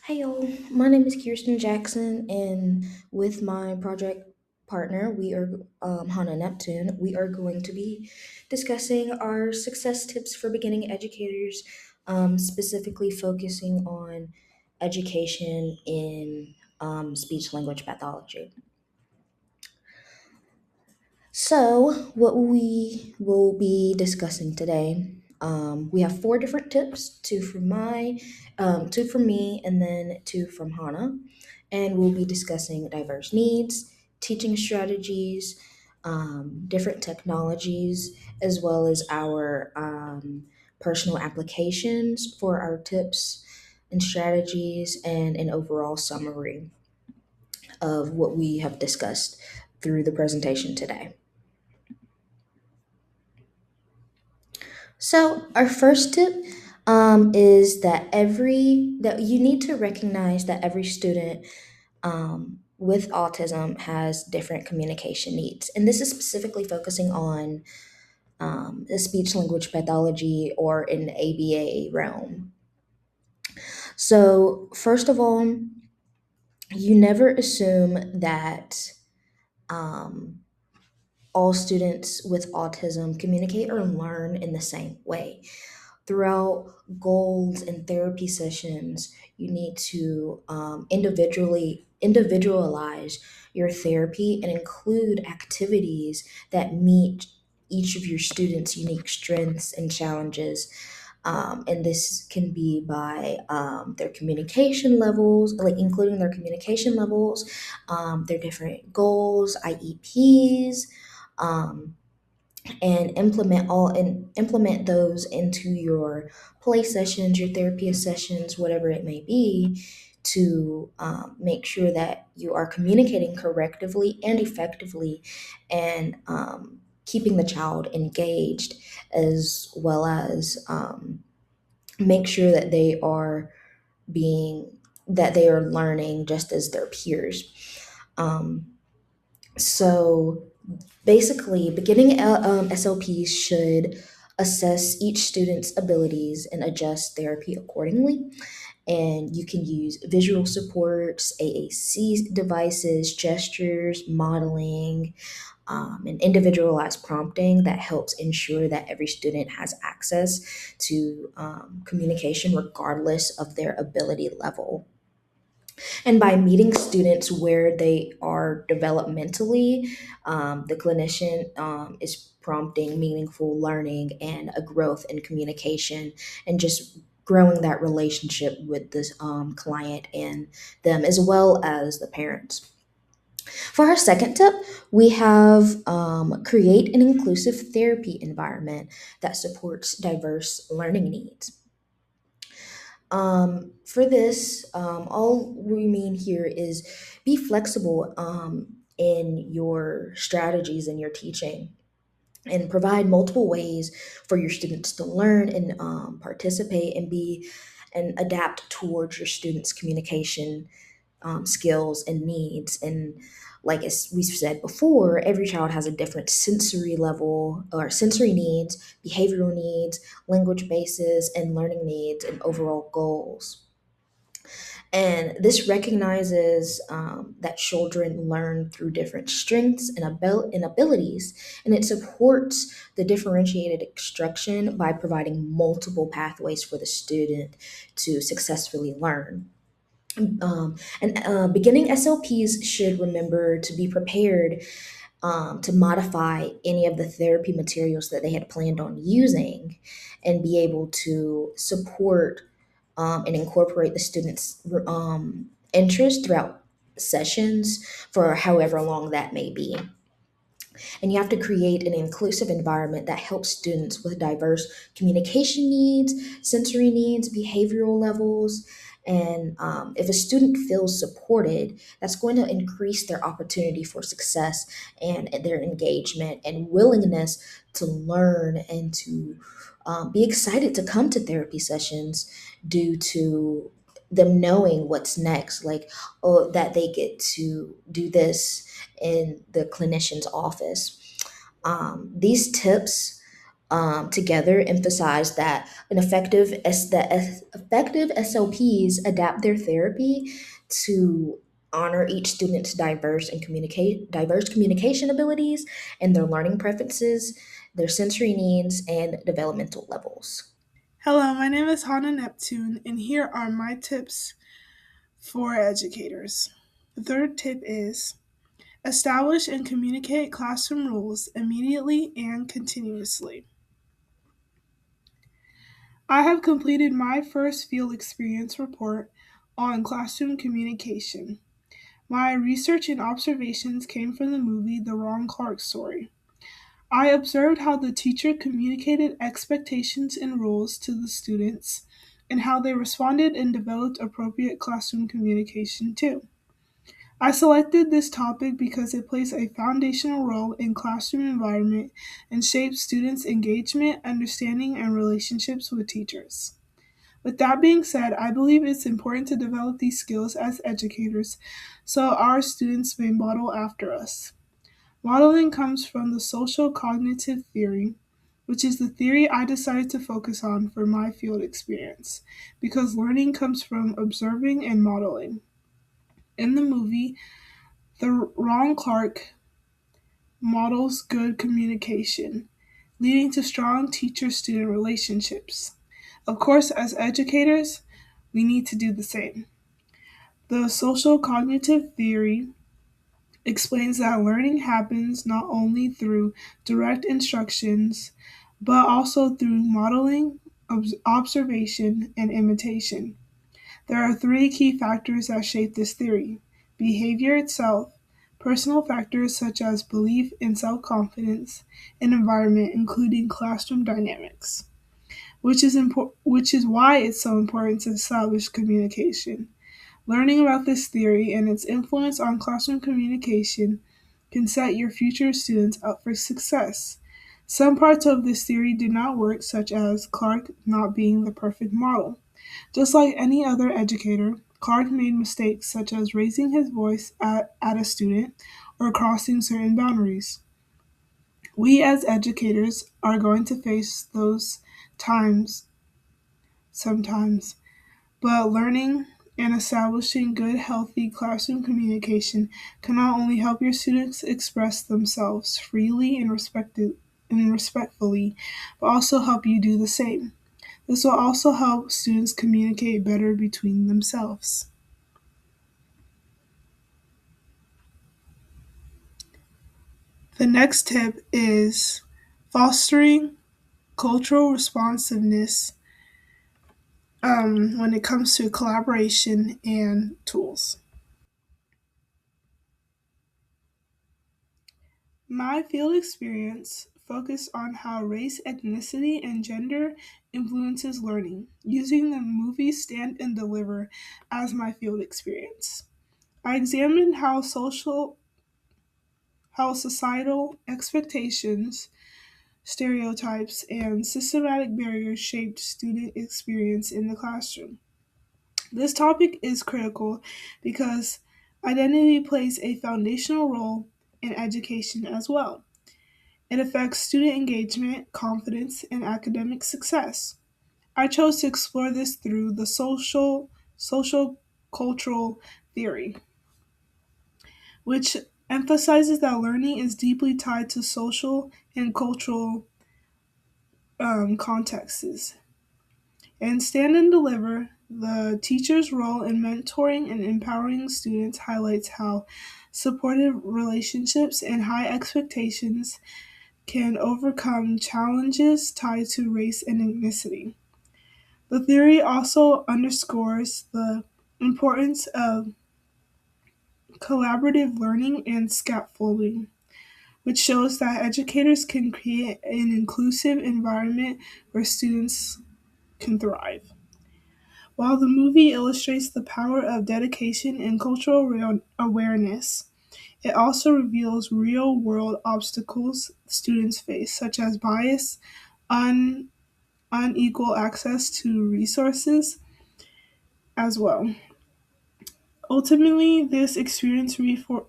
Hey y'all, my name is Kirsten Jackson, and with my project partner, we are Hannah Neptune. We are going to be discussing our success tips for beginning educators, specifically focusing on education in speech language pathology. So, what we will be discussing today, we have four different tips: two from me, and then two from Hannah. And we'll be discussing diverse needs, teaching strategies, different technologies, as well as our personal applications for our tips and strategies, and an overall summary of what we have discussed through the presentation today. So our first tip is that you need to recognize that every student with autism has different communication needs, and this is specifically focusing on the speech language pathology or in the ABA realm. So first of all, you never assume that um, all students with autism communicate or learn in the same way. Throughout goals and therapy sessions, you need to individualize your therapy and include activities that meet each of your students' unique strengths and challenges. And this can be by their communication levels, like including their communication levels, their different goals, IEPs, um, and implement those into your play sessions, your therapy sessions, whatever it may be, to make sure that you are communicating correctly and effectively, and keeping the child engaged, as well as make sure that being they are learning just as their peers. Um, so basically, beginning SLPs should assess each student's abilities and adjust therapy accordingly. And you can use visual supports, AAC devices, gestures, modeling, and individualized prompting that helps ensure that every student has access to communication regardless of their ability level. And by meeting students where they are developmentally, the clinician is prompting meaningful learning and a growth in communication, and just growing that relationship with this client and them, as well as the parents. For our second tip, we have create an inclusive therapy environment that supports diverse learning needs. For this, all we mean here is be flexible in your strategies and your teaching, and provide multiple ways for your students to learn and participate and adapt towards your students' communication skills and needs. And like as we've said before, every child has a different sensory level or sensory needs, behavioral needs, language bases, and learning needs and overall goals. And this recognizes that children learn through different strengths and abilities, and it supports the differentiated instruction by providing multiple pathways for the student to successfully learn. And beginning SLPs should remember to be prepared to modify any of the therapy materials that they had planned on using, and be able to support and incorporate the students' interest throughout sessions for however long that may be. And you have to create an inclusive environment that helps students with diverse communication needs, sensory needs, behavioral levels. And if a student feels supported, that's going to increase their opportunity for success and their engagement and willingness to learn, and to be excited to come to therapy sessions, due to them knowing what's next, like, oh, that they get to do this in the clinician's office. These tips together emphasize that effective SLPs adapt their therapy to honor each student's diverse communication abilities and their learning preferences, their sensory needs, and developmental levels. Hello, my name is Hannah Neptune, and here are my tips for educators. The third tip is establish and communicate classroom rules immediately and continuously. I have completed my first field experience report on classroom communication. My research and observations came from the movie The Ron Clark Story. I observed how the teacher communicated expectations and rules to the students and how they responded and developed appropriate classroom communication too. I selected this topic because it plays a foundational role in classroom environment and shapes students' engagement, understanding, and relationships with teachers. With that being said, I believe it's important to develop these skills as educators so our students may model after us. Modeling comes from the social cognitive theory, which is the theory I decided to focus on for my field experience, because learning comes from observing and modeling. In the movie, the Ron Clark models good communication, leading to strong teacher student relationships. Of course, as educators, we need to do the same. The social cognitive theory explains that learning happens not only through direct instructions, but also through modeling, observation, and imitation. There are three key factors that shape this theory: behavior itself, personal factors such as belief and self confidence, and environment, including classroom dynamics, which is why it's so important to establish communication. Learning about this theory and its influence on classroom communication can set your future students up for success. Some parts of this theory did not work, such as Clark not being the perfect model. Just like any other educator, Clark made mistakes such as raising his voice at a student or crossing certain boundaries. We as educators are going to face those times sometimes, but learning and establishing good, healthy classroom communication can not only help your students express themselves freely and respectfully, but also help you do the same. This will also help students communicate better between themselves. The next tip is fostering cultural responsiveness when it comes to collaboration and tools. My field experience focused on how race, ethnicity, and gender influences learning, using the movie Stand and Deliver as my field experience. I examined how societal expectations, stereotypes, and systematic barriers shaped student experience in the classroom. This topic is critical because identity plays a foundational role in education as well. It affects student engagement, confidence, and academic success. I chose to explore this through the social cultural theory, which emphasizes that learning is deeply tied to social and cultural contexts. In Stand and Deliver, the teacher's role in mentoring and empowering students highlights how supportive relationships and high expectations can overcome challenges tied to race and ethnicity. The theory also underscores the importance of collaborative learning and scaffolding, which shows that educators can create an inclusive environment where students can thrive. While the movie illustrates the power of dedication and cultural awareness, it also reveals real world obstacles students face, such as bias, un- unequal access to resources, as well. Ultimately, this experience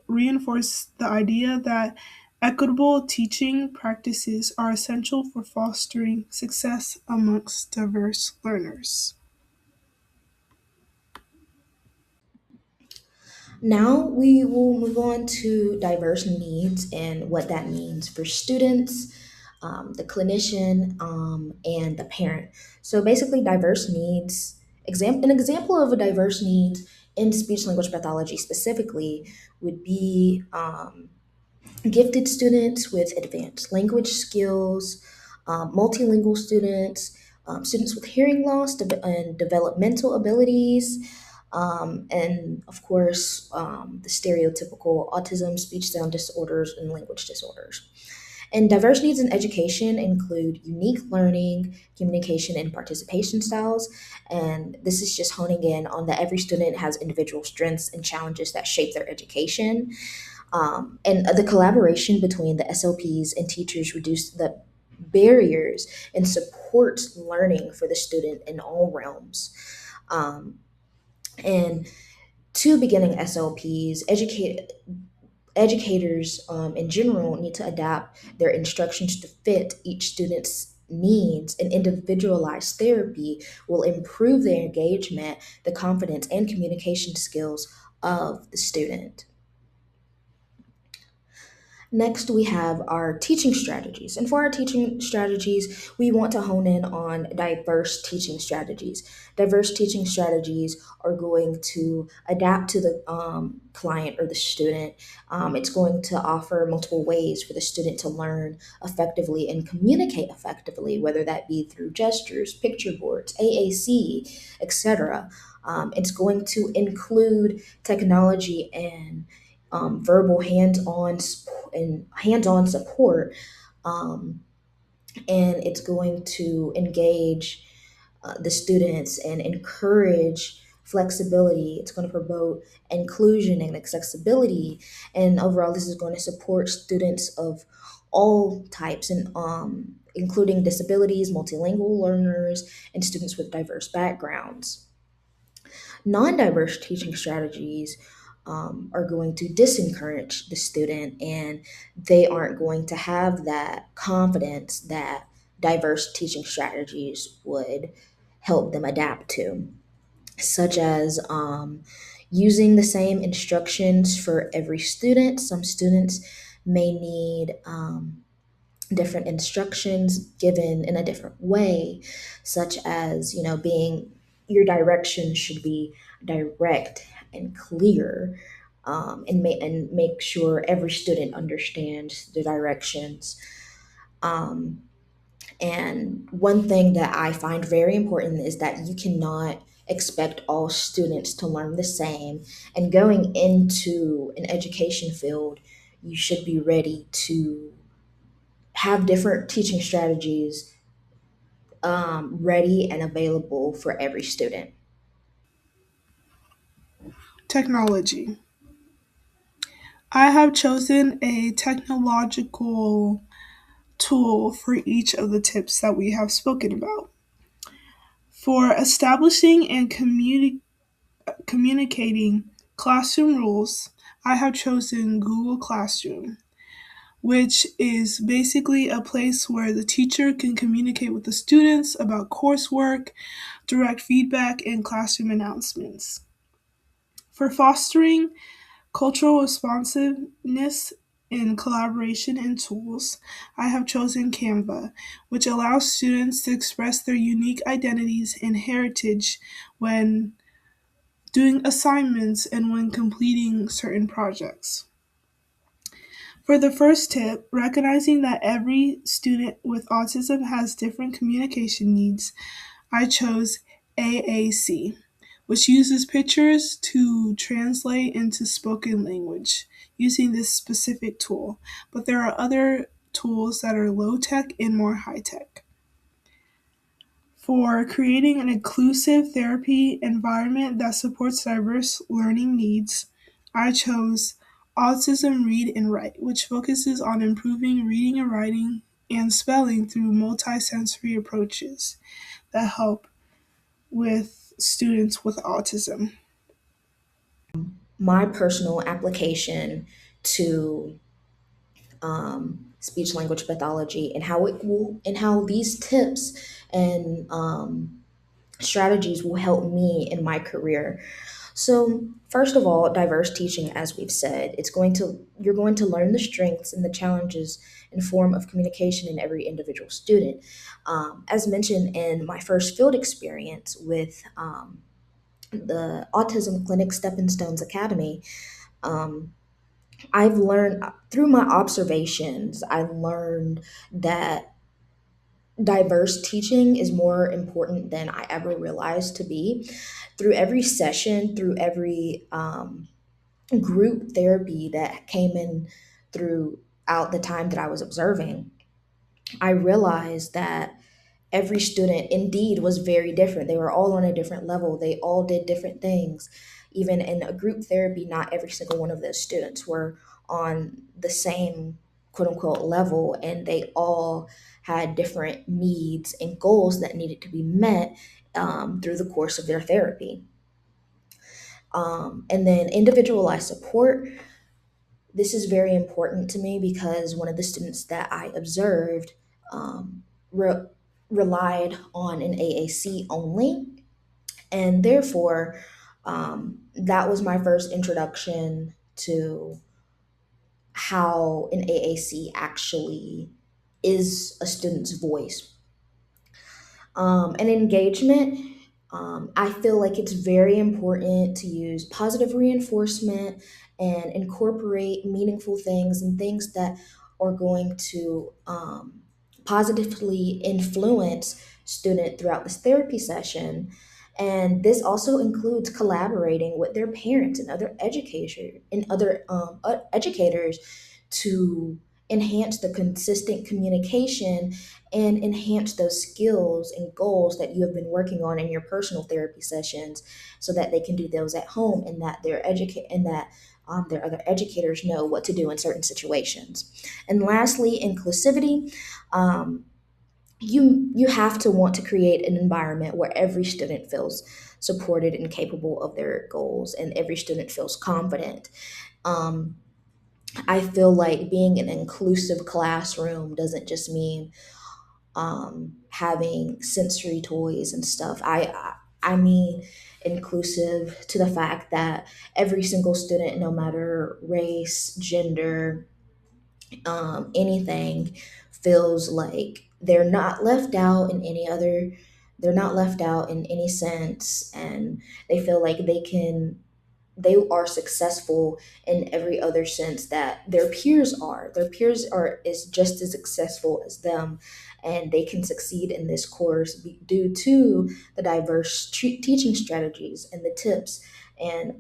reinforced the idea that Equitable teaching practices are essential for fostering success amongst diverse learners. Now we will move on to diverse needs and what that means for students, the clinician, and the parent. So basically, diverse needs. An example of a diverse needs in speech language pathology specifically would be gifted students with advanced language skills, multilingual students, students with hearing loss and developmental abilities, and of course, the stereotypical autism, speech sound disorders, and language disorders. And diverse needs in education include unique learning, communication, and participation styles. And this is just honing in on that every student has individual strengths and challenges that shape their education. And the collaboration between the SLPs and teachers reduce the barriers and supports learning for the student in all realms. Um, and to beginning SLPs, educators in general need to adapt their instructions to fit each student's needs, and individualized therapy will improve the engagement, the confidence, and communication skills of the student. Next, we have our teaching strategies. And for our teaching strategies, we want to hone in on diverse teaching strategies. Diverse teaching strategies are going to adapt to the client or the student. It's going to offer multiple ways for the student to learn effectively and communicate effectively, whether that be through gestures, picture boards, AAC, etc. It's going to include technology and verbal hands-on support, um, and it's going to engage the students and encourage flexibility. It's going to promote inclusion and accessibility, and overall, this is going to support students of all types and including disabilities, multilingual learners, and students with diverse backgrounds. Non-diverse teaching strategies are going to disencourage the student, and they aren't going to have that confidence that diverse teaching strategies would help them adapt to, such as using the same instructions for every student. Some students may need different instructions given in a different way, such as, being your direction should be direct and clear, and make sure every student understands the directions. Um, and one thing that I find very important is that you cannot expect all students to learn the same. And going into an education field, you should be ready to have different teaching strategies ready and available for every student. Technology. I have chosen a technological tool for each of the tips that we have spoken about. For establishing and communicating classroom rules, I have chosen Google Classroom, which is basically a place where the teacher can communicate with the students about coursework, direct feedback, and classroom announcements. For fostering cultural responsiveness in collaboration and tools, I have chosen Canva, which allows students to express their unique identities and heritage when doing assignments and when completing certain projects. For the first tip, recognizing that every student with autism has different communication needs, I chose AAC, which uses pictures to translate into spoken language using this specific tool. But there are other tools that are low tech and more high tech. For creating an inclusive therapy environment that supports diverse learning needs, I chose Autism Read and Write, which focuses on improving reading and writing and spelling through multisensory approaches that help with students with autism. My personal application to speech language pathology, and how it will, and how these tips and strategies will help me in my career. So, first of all, diverse teaching, as we've said, you're going to learn the strengths and the challenges and form of communication in every individual student. As mentioned in my first field experience with the Autism Clinic Stepping Stones Academy, um, I've learned through my observations, I learned that diverse teaching is more important than I ever realized to be. Through every session, through every group therapy that came in throughout the time that I was observing, I realized that every student indeed was very different. They were all on a different level. They all did different things. Even in a group therapy, not every single one of those students were on the same quote unquote level, and they all had different needs and goals that needed to be met through the course of their therapy. And then individualized support. This is very important to me because one of the students that I observed um, re- relied on an AAC only, and therefore that was my first introduction to how an AAC actually is a student's voice. And engagement, I feel like it's very important to use positive reinforcement and incorporate meaningful things and things that are going to positively influence student throughout this therapy session. And this also includes collaborating with their parents and other educators to enhance the consistent communication and enhance those skills and goals that you have been working on in your personal therapy sessions, so that they can do those at home, and that their other educators know what to do in certain situations. And lastly, inclusivity. Um, you have to want to create an environment where every student feels supported and capable of their goals, and every student feels confident. Um, I feel like being an inclusive classroom doesn't just mean having sensory toys and stuff. I mean inclusive to the fact that every single student, no matter race, gender, anything, feels like they're not left out in any sense, and they feel like they are successful in every other sense that their peers are is just as successful as them, and they can succeed in this course due to the diverse teaching strategies and the tips and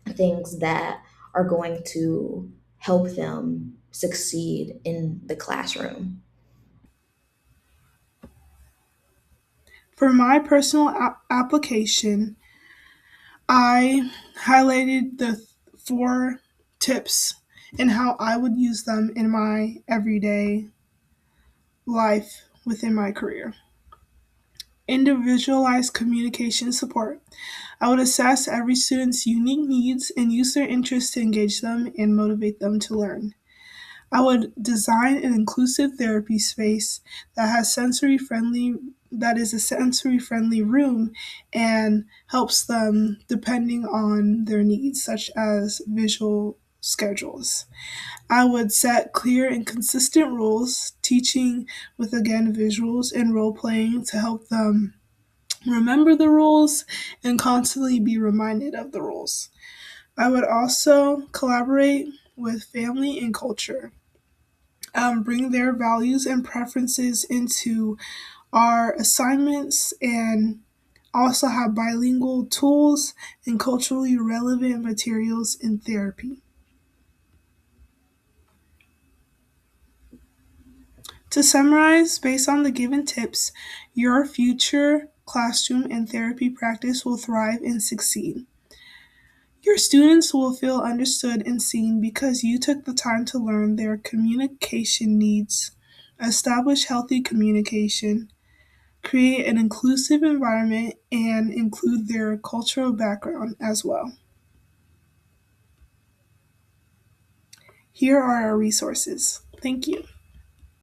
things that are going to help them succeed in the classroom. For my personal application, I highlighted the four tips and how I would use them in my everyday life within my career. Individualized communication support. I would assess every student's unique needs and use their interests to engage them and motivate them to learn. I would design an inclusive therapy space that is a sensory friendly room and helps them depending on their needs, such as visual schedules. I would set clear and consistent rules, teaching with again visuals and role playing to help them remember the rules and constantly be reminded of the rules. I would also collaborate with family and culture, bring their values and preferences into our assignments, and also have bilingual tools and culturally relevant materials in therapy. To summarize, based on the given tips, your future classroom and therapy practice will thrive and succeed. Your students will feel understood and seen because you took the time to learn their communication needs, establish healthy communication, create an inclusive environment, and include their cultural background as well. Here are our resources. Thank you.